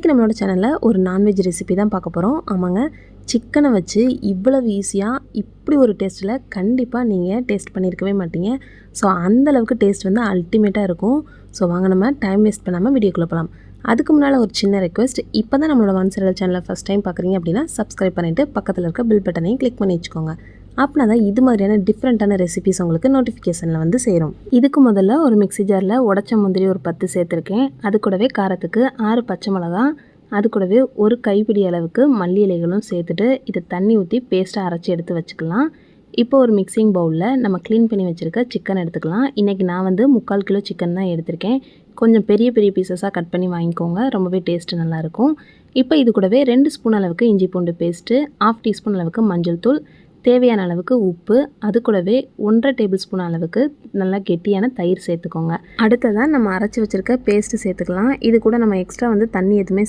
இன்றைக்கி நம்மளோட சேனலில் ஒரு நான்வெஜ் ரெசிபி தான் பார்க்க போகிறோம். ஆமாங்க, சிக்கனை வச்சு இவ்வளவு ஈஸியாக இப்படி ஒரு டேஸ்ட்டில் கண்டிப்பாக நீங்கள் டேஸ்ட் பண்ணியிருக்கவே மாட்டீங்க. ஸோ அந்தளவுக்கு டேஸ்ட் வந்து அல்டிமேட்டாக இருக்கும். ஸோ வாங்க நம்ம டைம் வேஸ்ட் பண்ணாமல் வீடியோக்குள்ளே போகலாம். அதுக்கு முன்னால் ஒரு சின்ன ரெக்வெஸ்ட், இப்போ தான் நம்மளோட ஒன்சரல் சேனலை ஃபஸ்ட் டைம் பார்க்குறீங்க அப்படின்னா சப்ஸ்கிரைப் பண்ணிவிட்டு பக்கத்தில் இருக்க பில் பட்டனையும் கிளிக் பண்ணி வச்சுக்கோங்க. அப்படின்னா தான் இது மாதிரியான டிஃப்ரெண்ட்டான ரெசிபிஸ் உங்களுக்கு நோட்டிஃபிகேஷனில் வந்து சேரும். இதுக்கு முதல்ல ஒரு மிக்ஸி ஜாரில் உடச்ச முந்திரி ஒரு 10 சேர்த்துருக்கேன். அது கூடவே காரத்துக்கு 6 பச்சை மிளகா, அது கூடவே ஒரு கைப்பிடி அளவுக்கு மல்லி இலைகளும் சேர்த்துட்டு இதை தண்ணி ஊற்றி பேஸ்ட்டாக அரைச்சி எடுத்து வச்சுக்கலாம். இப்போ ஒரு மிக்சிங் பவுலில் நம்ம க்ளீன் பண்ணி வச்சுருக்க சிக்கன் எடுத்துக்கலாம். இன்றைக்கி நான் வந்து 3/4 கிலோ சிக்கன் தான் எடுத்திருக்கேன். கொஞ்சம் பெரிய பெரிய பீசஸாக கட் பண்ணி வாங்கிக்கோங்க, ரொம்பவே டேஸ்ட்டு நல்லாயிருக்கும். இப்போ இது கூடவே 2 ஸ்பூன் அளவுக்கு இஞ்சி பூண்டு பேஸ்ட்டு, 1/2 டீஸ்பூன் அளவுக்கு மஞ்சள் தூள், தேவையான அளவுக்கு உப்பு, அது கூடவே 1/2 டேபிள் ஸ்பூன் அளவுக்கு நல்லா கெட்டியான தயிர் சேர்த்துக்கோங்க. அடுத்ததான் நம்ம அரைச்சி வச்சுருக்க பேஸ்ட்டு சேர்த்துக்கலாம். இது கூட நம்ம எக்ஸ்ட்ரா வந்து தண்ணி எதுவுமே